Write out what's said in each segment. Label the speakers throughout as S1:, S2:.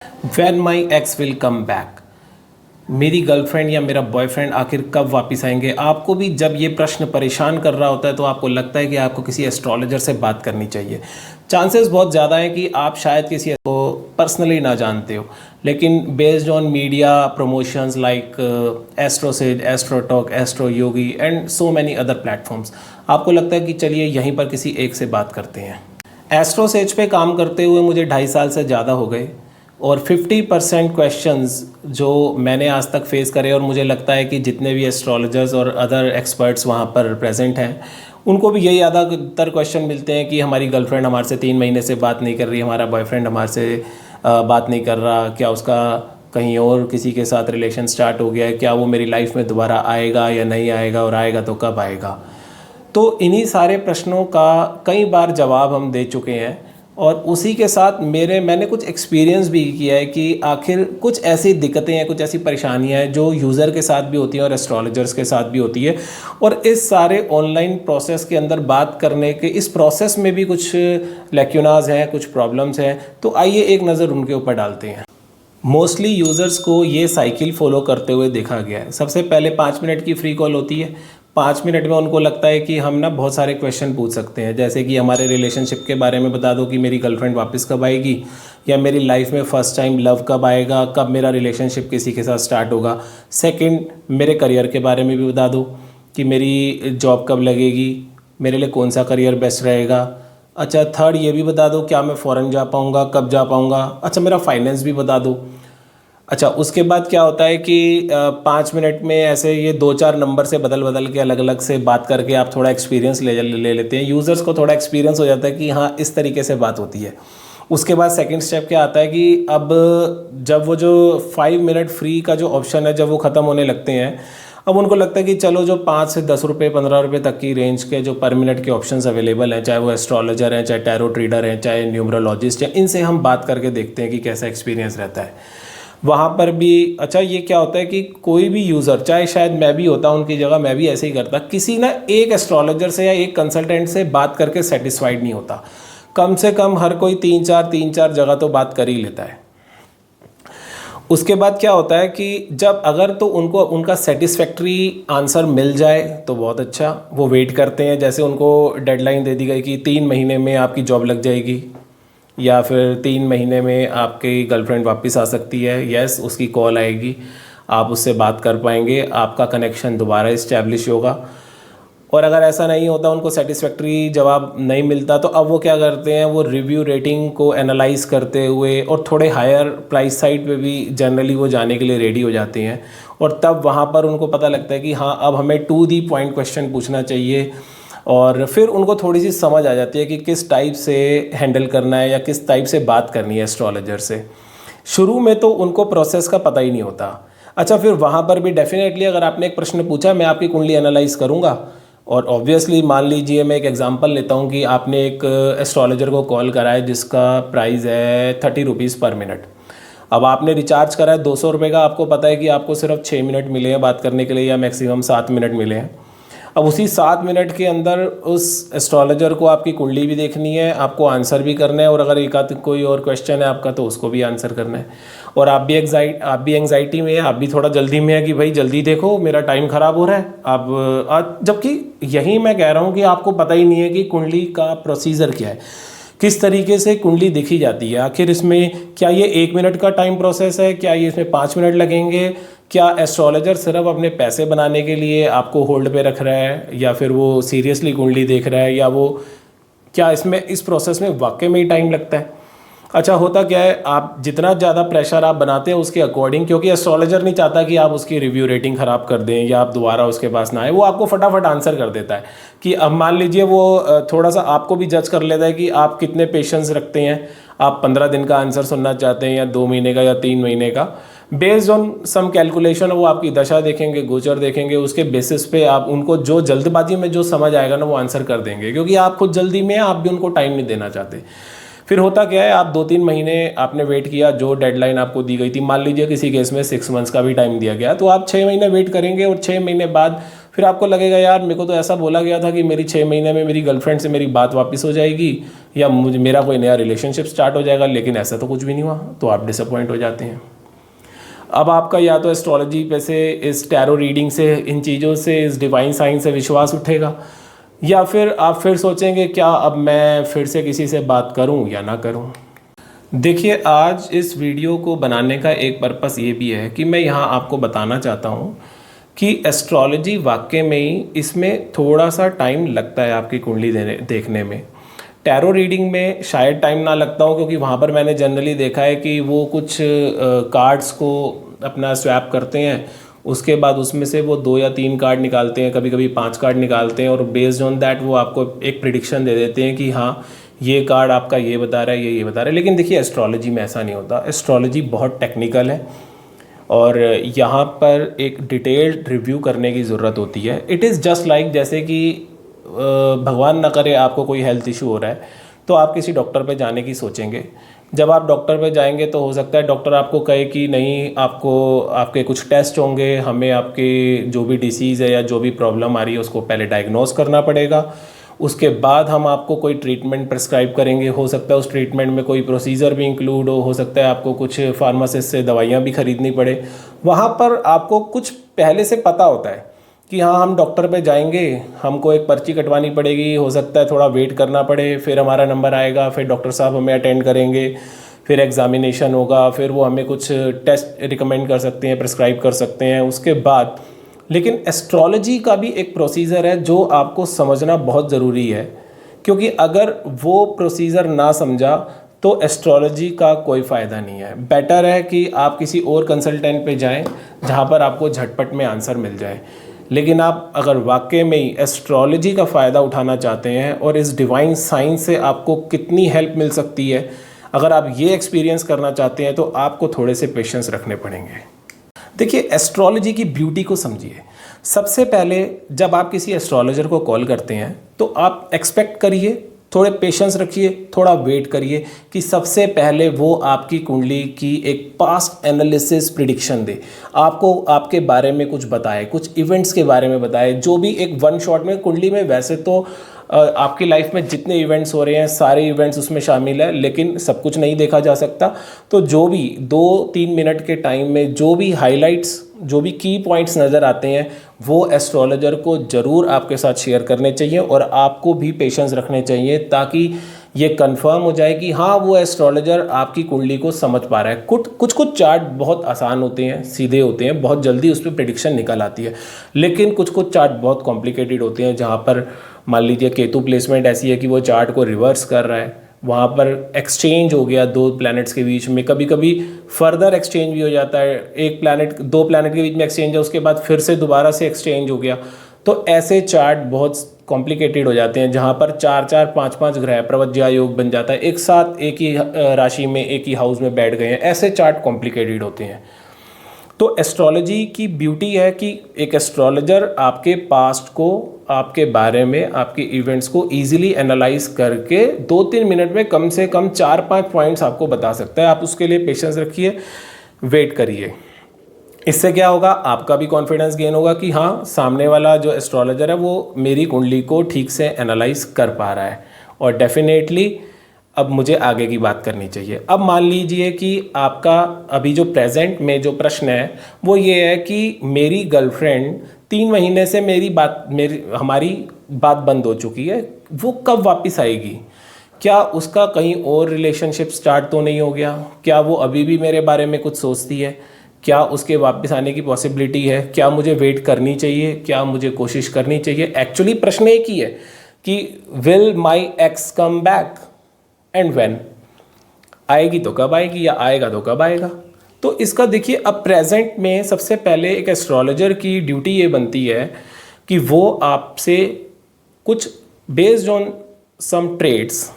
S1: When my x will come back. मेरी girlfriend या मेरा बॉयफ्रेंड आखिर कब वापस आएंगे। आपको भी जब ये प्रश्न परेशान कर रहा होता है तो आपको लगता है कि आपको किसी एस्ट्रोलॉजर से बात करनी चाहिए। चांसेस बहुत ज़्यादा हैं कि आप शायद किसी को पर्सनली ना जानते हो, लेकिन based on media promotions like AstroSage, AstroTalk, astro Yogi and so many other platforms, आपको लगता है कि चलिए यहीं पर किसी एक से बात करते हैं। एस्ट्रोसेज पे काम करते हुए मुझे 2.5 साल से ज़्यादा हो गए और 50% क्वेश्चंस जो मैंने आज तक फेस करे, और मुझे लगता है कि जितने भी एस्ट्रोलॉजर्स और अदर एक्सपर्ट्स वहाँ पर प्रेजेंट हैं उनको भी यही ज़्यादातर क्वेश्चन मिलते हैं कि हमारी गर्लफ्रेंड हमारे से 3 महीने से बात नहीं कर रही, हमारा बॉयफ्रेंड हमारे से बात नहीं कर रहा, क्या उसका कहीं और किसी के साथ रिलेशन स्टार्ट हो गया है, क्या वो मेरी लाइफ में दोबारा आएगा या नहीं आएगा, और आएगा तो कब आएगा। तो इन्हीं सारे प्रश्नों का कई बार जवाब हम दे चुके हैं, और उसी के साथ मैंने कुछ एक्सपीरियंस भी किया है कि आखिर कुछ ऐसी दिक्कतें हैं, कुछ ऐसी परेशानियां हैं जो यूज़र के साथ भी होती हैं और एस्ट्रोलॉजर्स के साथ भी होती है। और इस सारे ऑनलाइन प्रोसेस के अंदर बात करने के इस प्रोसेस में भी कुछ लैक्यूनाज हैं, कुछ प्रॉब्लम्स हैं, तो आइए एक नज़र उनके ऊपर डालते हैं। मोस्टली यूज़र्स को ये साइकिल फॉलो करते हुए देखा गया है। सबसे पहले 5 मिनट की फ्री कॉल होती है। 5 मिनट में उनको लगता है कि हम ना बहुत सारे क्वेश्चन पूछ सकते हैं, जैसे कि हमारे रिलेशनशिप के बारे में बता दो कि मेरी गर्लफ्रेंड वापस कब आएगी, या मेरी लाइफ में फ़र्स्ट टाइम लव कब आएगा, कब मेरा रिलेशनशिप किसी के साथ स्टार्ट होगा। सेकंड, मेरे करियर के बारे में भी बता दो कि मेरी जॉब कब लगेगी, मेरे लिए कौन सा करियर बेस्ट रहेगा। अच्छा, थर्ड ये भी बता दो क्या मैं फ़ॉरेन जा पाऊँगा, कब जा पाऊँगा। अच्छा, मेरा फाइनेंस भी बता दो। अच्छा, उसके बाद क्या होता है कि 5 मिनट में ऐसे ये 2-4 नंबर से बदल बदल के अलग अलग से बात करके आप थोड़ा एक्सपीरियंस ले लेते हैं। यूज़र्स को थोड़ा एक्सपीरियंस हो जाता है कि हाँ, इस तरीके से बात होती है। उसके बाद सेकंड स्टेप क्या आता है कि अब जब वो जो 5 मिनट फ्री का जो ऑप्शन है जब वो ख़त्म होने लगते हैं, अब उनको लगता है कि चलो जो 5 से 10 रुपये, 15 रुपये तक की रेंज के जो पर मिनट के ऑप्शंस अवेलेबल हैं, चाहे वो एस्ट्रोलॉजर हैं, चाहे टैरो ट्रीडर हैं, चाहे न्यूमरोलॉजिस्ट हैं, इनसे हम बात करके देखते हैं कि कैसा एक्सपीरियंस रहता है वहाँ पर भी। अच्छा, ये क्या होता है कि कोई भी यूज़र, चाहे शायद मैं भी होता उनकी जगह, मैं भी ऐसे ही करता, किसी ना एक एस्ट्रोलॉजर से या एक कंसल्टेंट से बात करके सेटिस्फाइड नहीं होता। कम से कम हर कोई 3-4 जगह तो बात कर ही लेता है। उसके बाद क्या होता है कि जब अगर तो उनको उनका सेटिस्फैक्ट्री आंसर मिल जाए तो बहुत अच्छा, वो वेट करते हैं। जैसे उनको डेडलाइन दे दी गई कि 3 महीने में आपकी जॉब लग जाएगी, या फिर 3 महीने में आपकी गर्लफ्रेंड वापस आ सकती है। यस, उसकी कॉल आएगी, आप उससे बात कर पाएंगे, आपका कनेक्शन दोबारा इस्टेब्लिश होगा। और अगर ऐसा नहीं होता, उनको सेटिस्फैक्ट्री जवाब नहीं मिलता, तो अब वो क्या करते हैं, वो रिव्यू रेटिंग को एनालाइज करते हुए और थोड़े हायर प्राइस साइड पे भी जनरली वो जाने के लिए रेडी हो जाते हैं। और तब वहाँ पर उनको पता लगता है कि हाँ, अब हमें टू दी पॉइंट क्वेश्चन पूछना चाहिए, और फिर उनको थोड़ी सी समझ आ जाती है कि किस टाइप से हैंडल करना है या किस टाइप से बात करनी है एस्ट्रोलॉजर से। शुरू में तो उनको प्रोसेस का पता ही नहीं होता। अच्छा, फिर वहाँ पर भी डेफिनेटली अगर आपने एक प्रश्न पूछा, मैं आपकी कुंडली एनालाइज करूँगा, और ऑब्वियसली मान लीजिए मैं एक एग्जांपल लेता हूँ कि आपने एक एस्ट्रोलॉजर को कॉल करा है जिसका प्राइस है 30 रुपीज़ पर मिनट। अब आपने रिचार्ज करा है 200 रुपये का, आपको पता है कि आपको सिर्फ 6 मिनट मिले हैं बात करने के लिए, या मैक्सिमम 7 मिनट मिले हैं। अब उसी 7 मिनट के अंदर उस एस्ट्रोलॉजर को आपकी कुंडली भी देखनी है, आपको आंसर भी करना है, और अगर एक आध कोई और क्वेश्चन है आपका तो उसको भी आंसर करना है। और आप भी एंग्जाइटी में है, आप भी थोड़ा जल्दी में है कि भाई जल्दी देखो, मेरा टाइम ख़राब हो रहा है। आप जबकि यही मैं कह रहा हूँ कि आपको पता ही नहीं है कि कुंडली का प्रोसीजर क्या है, किस तरीके से कुंडली देखी जाती है। आखिर इसमें क्या ये 1 मिनट का टाइम प्रोसेस है, क्या ये इसमें 5 मिनट लगेंगे, क्या एस्ट्रोलॉजर सिर्फ अपने पैसे बनाने के लिए आपको होल्ड पे रख रहा है, या फिर वो सीरियसली कुंडली देख रहा है, या वो क्या इसमें इस प्रोसेस में वाकई में ही टाइम लगता है। अच्छा, होता क्या है, आप जितना ज़्यादा प्रेशर आप बनाते हैं उसके अकॉर्डिंग, क्योंकि एस्ट्रोलॉजर नहीं चाहता कि आप उसकी रिव्यू रेटिंग ख़राब कर दें या आप दोबारा उसके पास ना आए, वो आपको फटाफट आंसर कर देता है कि अब मान लीजिए वो थोड़ा सा आपको भी जज कर लेता है कि आप कितने पेशेंस रखते हैं, आप 15 दिन का आंसर सुनना चाहते हैं या 2 महीने का या 3 महीने का। बेस्ड ऑन सम कैलकुलेशन वो आपकी दशा देखेंगे, गोचर देखेंगे, उसके बेसिस पे आप उनको जो जल्दबाजी में जो समझ आएगा ना वो आंसर कर देंगे, क्योंकि आप खुद जल्दी में आप भी उनको टाइम नहीं देना चाहते। फिर होता क्या है, आप 2-3 महीने आपने वेट किया, जो डेडलाइन आपको दी गई थी, मान लीजिए किसी केस में 6 मंथ्स का भी टाइम दिया गया, तो आप 6 महीने वेट करेंगे और 6 महीने बाद फिर आपको लगेगा यार मेरे को तो ऐसा बोला गया था कि मेरी 6 महीने में मेरी गर्लफ्रेंड से मेरी बात वापस हो जाएगी या मेरा कोई नया रिलेशनशिप स्टार्ट हो जाएगा, लेकिन ऐसा तो कुछ भी नहीं हुआ, तो आप डिसअपॉइंट हो जाते हैं। अब आपका या तो एस्ट्रोलॉजी पे से, इस टैरो रीडिंग से, इन चीज़ों से, इस डिवाइन साइंस से विश्वास उठेगा, या फिर आप फिर सोचेंगे क्या अब मैं फिर से किसी से बात करूं या ना करूं। देखिए, आज इस वीडियो को बनाने का एक पर्पस ये भी है कि मैं यहाँ आपको बताना चाहता हूँ कि एस्ट्रोलॉजी वाकई में ही इसमें थोड़ा सा टाइम लगता है आपकी कुंडली देखने में। टैरो रीडिंग में शायद टाइम ना लगता हो, क्योंकि वहाँ पर मैंने जनरली देखा है कि वो कुछ कार्ड्स को अपना स्वैप करते हैं, उसके बाद उसमें से वो 2 या 3 कार्ड निकालते हैं, कभी कभी 5 कार्ड निकालते हैं, और बेस्ड ऑन दैट वो आपको एक प्रिडिक्शन दे देते हैं कि हाँ ये कार्ड आपका ये बता रहा है, ये बता रहा है। लेकिन देखिए, एस्ट्रोलॉजी में ऐसा नहीं होता। एस्ट्रोलॉजी बहुत टेक्निकल है और यहाँ पर एक डिटेल्ड रिव्यू करने की ज़रूरत होती है। इट इज़ जस्ट लाइक, जैसे कि भगवान ना करे आपको कोई हेल्थ इशू हो रहा है, तो आप किसी डॉक्टर पे जाने की सोचेंगे। जब आप डॉक्टर पे जाएंगे तो हो सकता है डॉक्टर आपको कहे कि नहीं, आपको आपके कुछ टेस्ट होंगे, हमें आपके जो भी डिसीज़ है या जो भी प्रॉब्लम आ रही है उसको पहले डायग्नोस करना पड़ेगा, उसके बाद हम आपको कोई ट्रीटमेंट प्रिस्क्राइब करेंगे। हो सकता है उस ट्रीटमेंट में कोई प्रोसीजर भी इंक्लूड हो सकता है आपको कुछ फार्मासिस्ट से दवाइयाँ भी खरीदनी पड़े। वहाँ पर आपको कुछ पहले से पता होता है कि हाँ हम डॉक्टर पे जाएंगे, हमको एक पर्ची कटवानी पड़ेगी, हो सकता है थोड़ा वेट करना पड़े, फिर हमारा नंबर आएगा, फिर डॉक्टर साहब हमें अटेंड करेंगे, फिर एग्जामिनेशन होगा, फिर वो हमें कुछ टेस्ट रिकमेंड कर सकते हैं, प्रिस्क्राइब कर सकते हैं उसके बाद। लेकिन एस्ट्रोलॉजी का भी एक प्रोसीजर है जो आपको समझना बहुत ज़रूरी है, क्योंकि अगर वो प्रोसीजर ना समझा तो एस्ट्रोलॉजी का कोई फ़ायदा नहीं है। बेटर है कि आप किसी और कंसल्टेंट पे जाएं जहां पर आपको झटपट में आंसर मिल जाए। लेकिन आप अगर वाकई में ही एस्ट्रोलॉजी का फ़ायदा उठाना चाहते हैं और इस डिवाइन साइंस से आपको कितनी हेल्प मिल सकती है, अगर आप ये एक्सपीरियंस करना चाहते हैं तो आपको थोड़े से पेशेंस रखने पड़ेंगे। देखिए, एस्ट्रोलॉजी की ब्यूटी को समझिए। सबसे पहले जब आप किसी एस्ट्रोलॉजर को कॉल करते हैं तो आप एक्सपेक्ट करिए, थोड़े पेशेंस रखिए, थोड़ा वेट करिए कि सबसे पहले वो आपकी कुंडली की एक पास्ट एनालिसिस प्रिडिक्शन दे, आपको आपके बारे में कुछ बताए, कुछ इवेंट्स के बारे में बताए, जो भी एक वन शॉट में। कुंडली में वैसे तो आपकी लाइफ में जितने इवेंट्स हो रहे हैं सारे इवेंट्स उसमें शामिल है, लेकिन सब कुछ नहीं देखा जा सकता। तो जो भी 2-3 मिनट के टाइम में जो भी हाइलाइट्स, जो भी की पॉइंट्स नज़र आते हैं, वो एस्ट्रोलॉजर को ज़रूर आपके साथ शेयर करने चाहिए और आपको भी पेशेंस रखने चाहिए, ताकि ये कंफर्म हो जाए कि हाँ वो एस्ट्रोलॉजर आपकी कुंडली को समझ पा रहा है। कुछ चार्ट बहुत आसान होते हैं, सीधे होते हैं, बहुत जल्दी उस पर प्रेडिक्शन निकल आती है। लेकिन कुछ चार्ट बहुत कॉम्प्लिकेटेड होते हैं, जहाँ पर मान लीजिए केतु प्लेसमेंट ऐसी है कि वो चार्ट को रिवर्स कर रहा है, वहाँ पर एक्सचेंज हो गया 2 प्लैनेट्स के बीच में, कभी कभी फर्दर एक्सचेंज भी हो जाता है, 2 प्लैनेट के बीच में एक्सचेंज है, उसके बाद फिर से दोबारा से एक्सचेंज हो गया। तो ऐसे चार्ट बहुत कॉम्प्लिकेटेड हो जाते हैं, जहाँ पर 4-4, 5-5 ग्रह प्रवज्या योग बन जाता है, एक साथ एक ही राशि में एक ही हाउस में बैठ गए हैं। ऐसे चार्ट कॉम्प्लिकेटेड होते हैं। तो एस्ट्रोलॉजी की ब्यूटी है कि एक एस्ट्रोलॉजर आपके पास्ट को, आपके बारे में, आपके इवेंट्स को इजीली एनालाइज करके 2-3 मिनट में कम से कम 4-5 पॉइंट्स आपको बता सकता है। आप उसके लिए पेशेंस रखिए, वेट करिए। इससे क्या होगा, आपका भी कॉन्फिडेंस गेन होगा कि हाँ सामने वाला जो एस्ट्रोलॉजर है वो मेरी कुंडली को ठीक से एनालाइज कर पा रहा है, और डेफिनेटली अब मुझे आगे की बात करनी चाहिए। अब मान लीजिए कि आपका अभी जो प्रेजेंट में जो प्रश्न है वो ये है कि मेरी गर्लफ्रेंड 3 महीने से हमारी बात बंद हो चुकी है, वो कब वापस आएगी? क्या उसका कहीं और रिलेशनशिप स्टार्ट तो नहीं हो गया? क्या वो अभी भी मेरे बारे में कुछ सोचती है? क्या उसके वापस आने की पॉसिबिलिटी है? क्या मुझे वेट करनी चाहिए? क्या मुझे कोशिश करनी चाहिए? एक्चुअली प्रश्न एक ही है कि will my x come back and when? आएगी तो कब आएगी, या आएगा तो कब आएगा? तो इसका देखिए, अब प्रेजेंट में सबसे पहले एक एस्ट्रोलॉजर की ड्यूटी ये बनती है कि वो आपसे कुछ based on some trades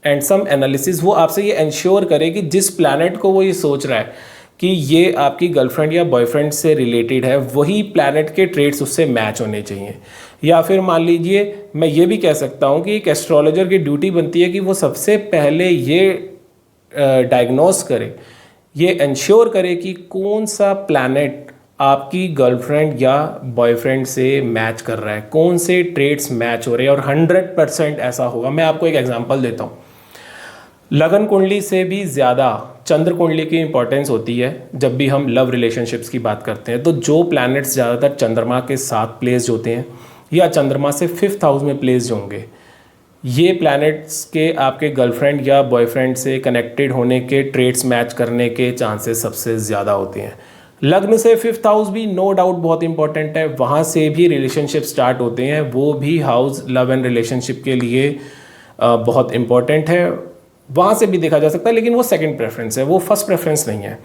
S1: and some analysis, वो आपसे ये इंश्योर करे कि जिस प्लैनेट को वो ये सोच रहा है कि ये आपकी गर्लफ्रेंड या बॉयफ्रेंड से रिलेटेड है, वही प्लैनेट के ट्रेड्स उससे मैच होने चाहिए। या फिर मान लीजिए मैं ये भी कह सकता हूँ कि एक एस्ट्रोलॉजर की ड्यूटी बनती है कि वो सबसे पहले ये डायग्नोस करे, ये इंश्योर करे कि कौन सा प्लैनेट आपकी गर्लफ्रेंड या बॉयफ्रेंड से मैच कर रहा है, कौन से ट्रेड्स मैच हो रहे हैं, और 100% ऐसा होगा। मैं आपको एक एग्जांपल देता हूँ। लगन कुंडली से भी ज़्यादा चंद्र कुंडली की इंपॉर्टेंस होती है जब भी हम लव रिलेशनशिप्स की बात करते हैं। तो जो प्लैनेट्स ज़्यादातर चंद्रमा के साथ प्लेस्ड होते हैं या चंद्रमा से 5th हाउस में प्लेस्ड होंगे, ये प्लैनेट्स के आपके गर्लफ्रेंड या बॉयफ्रेंड से कनेक्टेड होने के ट्रेड्स मैच करने के चांसेस सबसे ज़्यादा होते हैं। लग्न से 5th हाउस भी नो डाउट बहुत इंपॉर्टेंट है, वहाँ से भी रिलेशनशिप स्टार्ट होते हैं, वो भी हाउस लव एंड रिलेशनशिप के लिए बहुत इंपॉर्टेंट है, वहाँ से भी देखा जा सकता है, लेकिन वो सेकंड प्रेफरेंस है, वो फर्स्ट प्रेफरेंस नहीं है।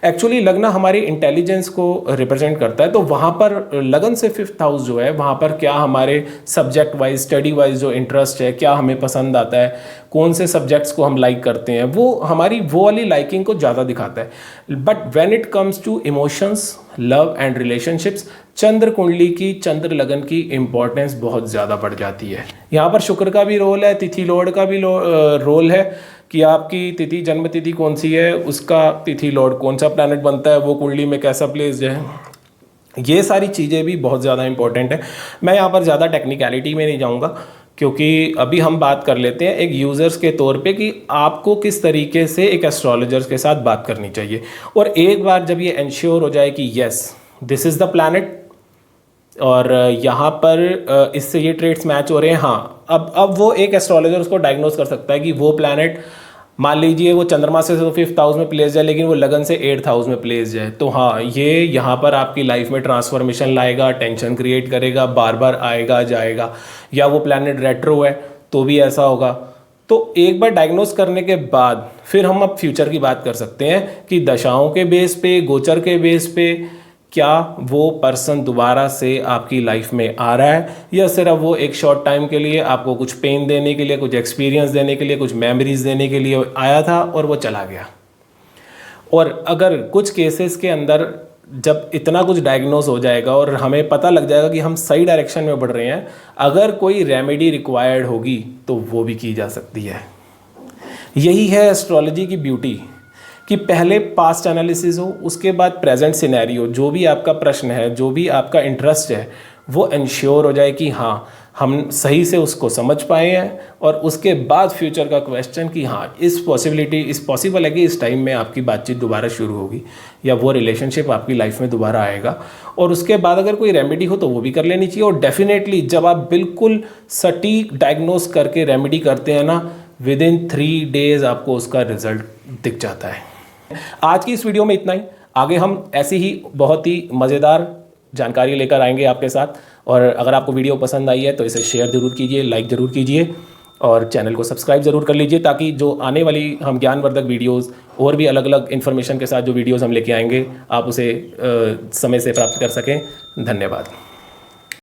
S1: एक्चुअली लगना हमारी इंटेलिजेंस को रिप्रेजेंट करता है, तो वहाँ पर लगन से 5th हाउस जो है, वहाँ पर क्या हमारे सब्जेक्ट वाइज स्टडी वाइज जो इंटरेस्ट है, क्या हमें पसंद आता है, कौन से सब्जेक्ट्स को हम लाइक करते हैं, वो हमारी वो वाली लाइकिंग को ज़्यादा दिखाता है। But when it comes to emotions, love and relationships, चंद्र कुंडली की, चंद्र लगन की इम्पोर्टेंस बहुत ज़्यादा बढ़ जाती है। यहाँ पर शुक्र का भी रोल है, तिथि लॉर्ड का भी रोल है कि आपकी तिथि, जन्म तिथि कौन सी है, उसका तिथि लॉर्ड कौन सा प्लैनेट बनता है, वो कुंडली में कैसा प्लेस्ड है। ये सारी चीज़ें भी बहुत ज़्यादा इंपॉर्टेंट है। मैं यहाँ पर ज़्यादा टेक्निकलिटी में नहीं जाऊँगा, क्योंकि अभी हम बात कर लेते हैं एक यूज़र्स के तौर पे कि आपको किस तरीके से एक एस्ट्रोलॉजर्स के साथ बात करनी चाहिए। और एक बार जब ये इंश्योर हो जाए कि yes this is the planet और यहाँ पर इससे ये ट्रेड्स मैच हो रहे हैं, हाँ, अब वो एक एस्ट्रोलॉजर उसको डायग्नोस कर सकता है कि वो प्लैनेट, मान लीजिए वो चंद्रमा से तो 5th हाउस में प्लेस्ड है, लेकिन वो लगन से 8th हाउस में प्लेस्ड है, तो हाँ, ये यहाँ पर आपकी लाइफ में ट्रांसफॉर्मेशन लाएगा, टेंशन क्रिएट करेगा, बार बार आएगा जाएगा। या वो प्लैनेट रेट्रो है तो भी ऐसा होगा। तो एक बार डायग्नोस करने के बाद फिर हम अब फ्यूचर की बात कर सकते हैं कि दशाओं के बेस पे, गोचर के बेस पे, क्या वो पर्सन दोबारा से आपकी लाइफ में आ रहा है, या सिर्फ वो एक शॉर्ट टाइम के लिए आपको कुछ पेन देने के लिए, कुछ एक्सपीरियंस देने के लिए, कुछ मेमोरीज देने के लिए आया था और वो चला गया। और अगर कुछ केसेस के अंदर जब इतना कुछ डायग्नोस हो जाएगा और हमें पता लग जाएगा कि हम सही डायरेक्शन में बढ़ रहे हैं, अगर कोई रेमेडी रिक्वायर्ड होगी तो वो भी की जा सकती है। यही है एस्ट्रोलॉजी की ब्यूटी कि पहले पास्ट एनालिसिस हो, उसके बाद प्रेजेंट सिनेरियो, जो भी आपका प्रश्न है, जो भी आपका इंटरेस्ट है, वो इंश्योर हो जाए कि हाँ हम सही से उसको समझ पाए हैं, और उसके बाद फ्यूचर का क्वेश्चन कि हाँ इस पॉसिबल है कि इस टाइम में आपकी बातचीत दोबारा शुरू होगी या वो रिलेशनशिप आपकी लाइफ में दोबारा आएगा। और उसके बाद अगर कोई रेमेडी हो तो वो भी कर लेनी चाहिए। और डेफिनेटली जब आप बिल्कुल सटीक डायग्नोस करके रेमेडी करते हैं ना, विदिन 3 डेज आपको उसका रिजल्ट दिख जाता है। आज की इस वीडियो में इतना ही। आगे हम ऐसी ही बहुत ही मज़ेदार जानकारी लेकर आएंगे आपके साथ। और अगर आपको वीडियो पसंद आई है तो इसे शेयर ज़रूर कीजिए, लाइक ज़रूर कीजिए और चैनल को सब्सक्राइब ज़रूर कर लीजिए, ताकि जो आने वाली हम ज्ञानवर्धक वीडियोस और भी अलग अलग इन्फॉर्मेशन के साथ जो वीडियोस हम लेके आएंगे, आप उसे समय से प्राप्त कर सकें। धन्यवाद।